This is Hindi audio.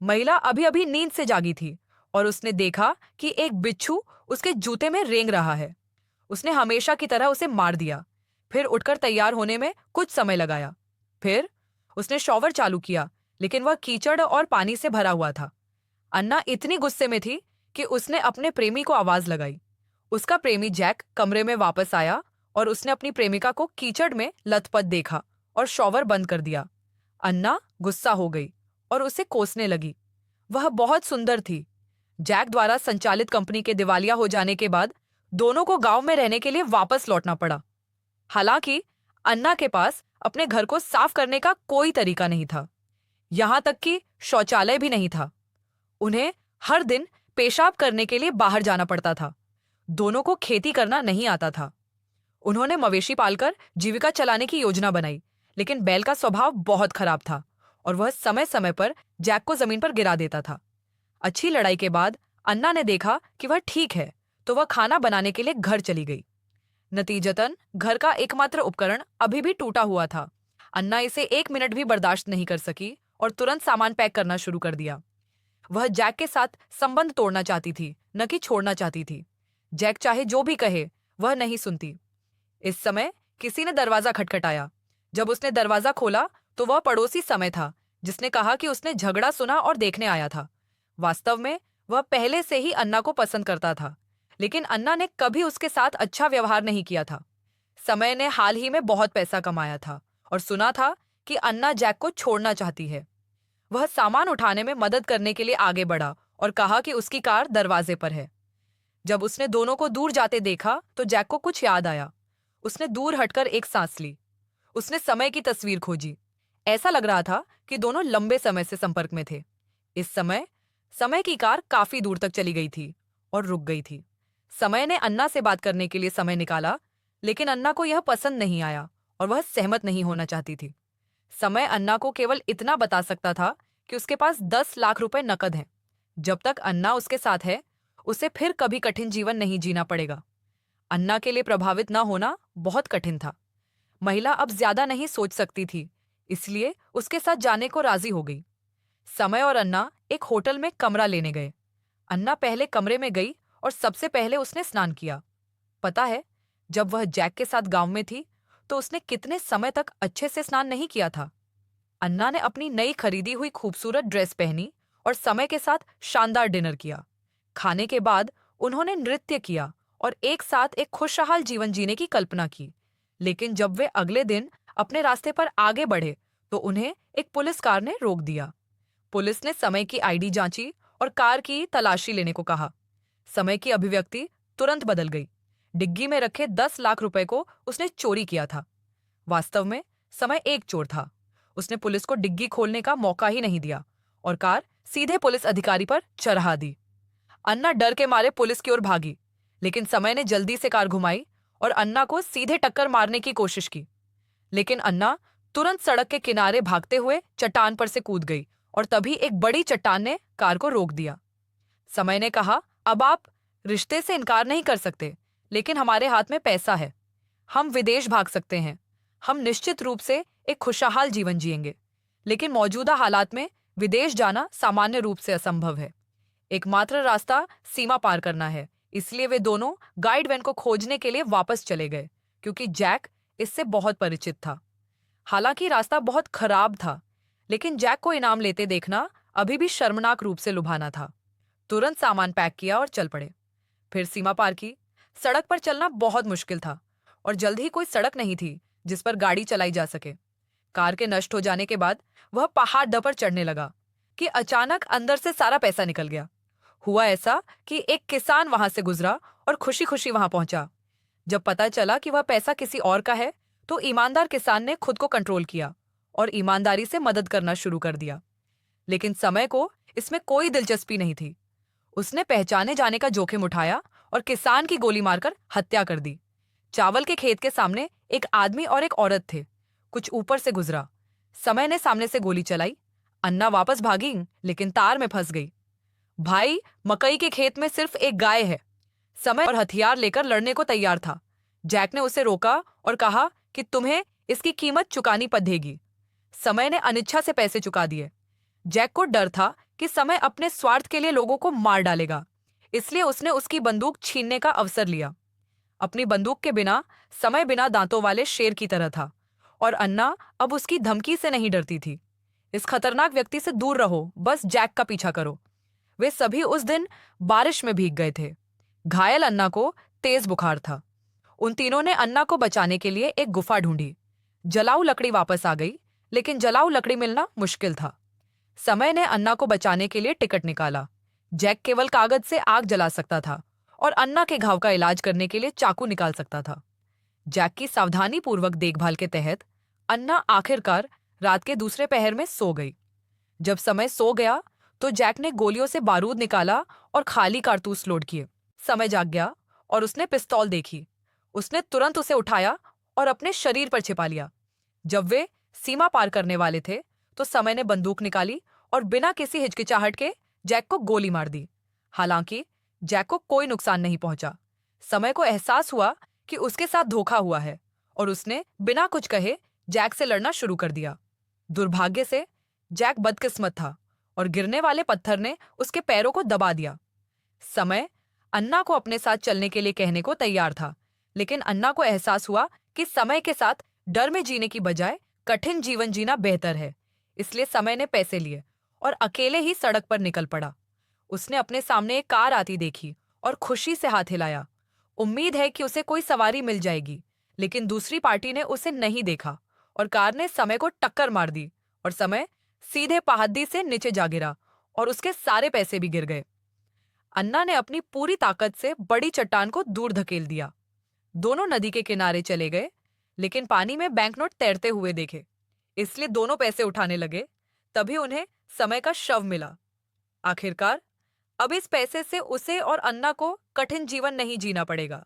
महिला अभी अभी नींद से जागी थी और उसने देखा कि एक बिच्छू उसके जूते में रेंग रहा है। उसने हमेशा की तरह उसे मार दिया। फिर उठकर तैयार होने में कुछ समय लगाया। फिर उसने शॉवर चालू किया, लेकिन वह कीचड़ और पानी से भरा हुआ था। अन्ना इतनी गुस्से में थी कि उसने अपने प्रेमी को आवाज लगाई। उसका प्रेमी जैक कमरे में वापस आया और उसने अपनी प्रेमिका को कीचड़ में लथपथ देखा और शॉवर बंद कर दिया। अन्ना गुस्सा हो गई और उसे कोसने लगी। वह बहुत सुंदर थी। जैक द्वारा संचालित कंपनी के दिवालिया हो जाने के बाद दोनों को गांव में रहने के लिए वापस लौटना पड़ा। हालांकि अन्ना के पास अपने घर को साफ करने का कोई तरीका नहीं था। यहां तक कि शौचालय भी नहीं था। उन्हें हर दिन पेशाब करने के लिए बाहर जाना पड़ता था। दोनों को खेती करना नहीं आता था। उन्होंने मवेशी पालकर जीविका चलाने की योजना बनाई, लेकिन बैल का स्वभाव बहुत खराब था और वह समय समय पर जैक को जमीन पर गिरा देता था। अच्छी लड़ाई के बाद अन्ना ने देखा कि वह ठीक है, तो वह खाना बनाने के लिए घर चली गई। नतीजतन घर का एकमात्र उपकरण अभी भी टूटा हुआ था। अन्ना इसे 1 मिनट भी बर्दाश्त नहीं कर सकी और तुरंत सामान पैक करना शुरू कर दिया। वह जैक के साथ संबंध तोड़ना चाहती थी, न कि छोड़ना चाहती थी। जैक चाहे जो भी कहे, वह नहीं सुनती। इस समय किसी ने दरवाजा खटखटाया। जब उसने दरवाजा खोला तो वह पड़ोसी समय था, जिसने कहा कि उसने झगड़ा सुना और देखने आया था। वास्तव में वह पहले से ही अन्ना को पसंद करता था, लेकिन अन्ना ने कभी उसके साथ अच्छा व्यवहार नहीं किया था। समय ने हाल ही में बहुत पैसा कमाया था और सुना था कि अन्ना जैक को छोड़ना चाहती है। वह सामान उठाने में मदद करने के लिए आगे बढ़ा और कहा कि उसकी कार दरवाजे पर है। जब उसने दोनों को दूर जाते देखा तो जैक को कुछ याद आया। उसने दूर हटकर एक सांस ली। उसने समय की तस्वीर खोजी। ऐसा लग रहा था कि दोनों लंबे समय से संपर्क में थे। इस समय समय की कार काफी दूर तक चली गई थी और रुक गई थी। समय ने अन्ना से बात करने के लिए समय निकाला, लेकिन अन्ना को यह पसंद नहीं आया और वह सहमत नहीं होना चाहती थी। समय अन्ना को केवल इतना बता सकता था कि उसके पास 10 लाख रुपए नकद हैं। जब तक अन्ना उसके साथ है, उसे फिर कभी कठिन जीवन नहीं जीना पड़ेगा। अन्ना के लिए प्रभावित न होना बहुत कठिन था। महिला अब ज्यादा नहीं सोच सकती थी, इसलिए उसके साथ जाने को राजी हो गई। समय और अन्ना एक होटल में कमरा लेने गए। अन्ना पहले कमरे में गई और सबसे पहले उसने स्नान किया। पता है, जब वह जैक के साथ गांव में थी तो उसने कितने समय तक अच्छे से स्नान नहीं किया था। अन्ना ने अपनी नई खरीदी हुई खूबसूरत ड्रेस पहनी और समय के साथ शानदार डिनर किया। खाने के बाद उन्होंने नृत्य किया और एक साथ एक खुशहाल जीवन जीने की कल्पना की। लेकिन जब वे अगले दिन अपने रास्ते पर आगे बढ़े तो उन्हें एक पुलिस कार ने रोक दिया। पुलिस ने समय की आईडी जांची और कार की तलाशी लेने को कहा। समय की अभिव्यक्ति तुरंत बदल गई। डिग्गी में रखे 10 लाख रुपए को उसने चोरी किया था। वास्तव में समय एक चोर था। उसने पुलिस को डिग्गी खोलने का मौका ही नहीं दिया और कार सीधे पुलिस अधिकारी पर चढ़ा दी। अन्ना डर के मारे पुलिस की ओर भागी, लेकिन समय ने जल्दी से कार घुमाई और अन्ना को सीधे टक्कर मारने की कोशिश की। लेकिन अन्ना तुरंत सड़क के किनारे भागते हुए चट्टान पर से कूद गई और तभी एक बड़ी चट्टान ने कार को रोक दिया। समय ने कहा, अब आप रिश्ते से इनकार नहीं कर सकते, लेकिन हमारे हाथ में पैसा है। हम विदेश भाग सकते हैं। हम निश्चित रूप से एक खुशहाल जीवन जिएंगे, लेकिन मौजूदा हालात में विदेश जाना सामान्य रूप से असंभव है। एकमात्र रास्ता सीमा पार करना है। इसलिए वे दोनों गाइड वैन को खोजने के लिए वापस चले गए, क्योंकि जैक इससे बहुत परिचित था। हालांकि रास्ता बहुत खराब था, लेकिन जैक को इनाम लेते देखना अभी भी शर्मनाक रूप से लुभाना था। तुरंत सामान पैक किया और चल पड़े। फिर सीमा पार की। सड़क पर चलना बहुत मुश्किल था और जल्द ही कोई सड़क नहीं थी जिस पर गाड़ी चलाई जा सके। कार के नष्ट हो जाने के बाद वह पहाड़ पर चढ़ने लगा कि अचानक अंदर से सारा पैसा निकल गया। हुआ ऐसा कि एक किसान वहां से गुजरा और खुशी खुशी वहां पहुंचा। जब पता चला कि वह पैसा किसी और का है, तो ईमानदार किसान ने खुद को कंट्रोल किया और ईमानदारी से मदद करना शुरू कर दिया। लेकिन समय को इसमें कोई दिलचस्पी नहीं थी। उसने पहचाने जाने का जोखिम उठाया और किसान की गोली मारकर हत्या कर दी। चावल के खेत के सामने एक आदमी और एक औरत थे। कुछ ऊपर से गुजरा। समय ने सामने से गोली चलाई। अन्ना वापस भागी, लेकिन तार में फंस गई। भाई, मकई के खेत में सिर्फ एक गाय है। समय और हथियार लेकर लड़ने को तैयार था। जैक ने उसे रोका और कहा कि तुम्हें इसकी कीमत चुकानी पड़ेगी। समय ने अनिच्छा से पैसे चुका दिए। जैक को डर था कि समय अपने स्वार्थ के लिए लोगों को मार डालेगा, इसलिए उसने उसकी बंदूक छीनने का अवसर लिया। अपनी बंदूक के बिना समय बिना दांतों वाले शेर की तरह था, और अन्ना अब उसकी धमकी से नहीं डरती थी। इस खतरनाक व्यक्ति से दूर रहो, बस जैक का पीछा करो। वे सभी उस दिन बारिश में भीग गए थे। घायल अन्ना को तेज बुखार था। उन तीनों ने अन्ना को बचाने के लिए एक गुफा ढूंढी। जलाऊ लकड़ी वापस आ गई, लेकिन जलाऊ लकड़ी मिलना मुश्किल था। समय ने अन्ना को बचाने के लिए टिकट निकाला। जैक केवल कागज से आग जला सकता था और अन्ना के घाव का इलाज करने के लिए चाकू निकाल सकता था। जैक की सावधानी पूर्वक देखभाल के तहत अन्ना आखिरकार रात के दूसरे पहर में सो गई। जब समय सो गया तो जैक ने गोलियों से बारूद निकाला और खाली कारतूस लोड किए। समय जाग गया और उसने पिस्तौल देखी। उसने तुरंत उसे उठाया और अपने शरीर पर छिपा लिया। जब वे सीमा पार करने वाले थे तो समय ने बंदूक निकाली और बिना किसी हिचकिचाहट के जैक को गोली मार दी। हालांकि जैक को कोई नुकसान नहीं पहुंचा। समय को एहसास हुआ कि उसके साथ धोखा हुआ है और उसने बिना कुछ कहे जैक से लड़ना शुरू कर दिया। दुर्भाग्य से जैक बदकिस्मत था और गिरने वाले पत्थर ने उसके पैरों को दबा दिया। समय अन्ना को अपने साथ चलने के लिए कहने को तैयार था, लेकिन अन्ना को एहसास हुआ कि समय के साथ डर में जीने की बजाय कठिन जीवन जीना बेहतर है। इसलिए समय ने पैसे लिए और अकेले ही सड़क पर निकल पड़ा। उसने अपने सामने एक कार आती देखी और खुशी से हाथ हिलाया। उम्मीद है कि उसे कोई सवारी मिल जाएगी, लेकिन दूसरी पार्टी ने उसे नहीं देखा और कार ने समय को टक्कर मार दी और समय सीधे पहाड़ी से नीचे जा गिरा और उसके सारे पैसे भी गिर गए। अन्ना ने अपनी पूरी ताकत से बड़ी चट्टान को दूर धकेल दिया। दोनों नदी के किनारे चले गए, लेकिन पानी में बैंकनोट तैरते हुए देखे, इसलिए दोनों पैसे उठाने लगे। तभी उन्हें समय का शव मिला। आखिरकार अब इस पैसे से उसे और अन्ना को कठिन जीवन नहीं जीना पड़ेगा।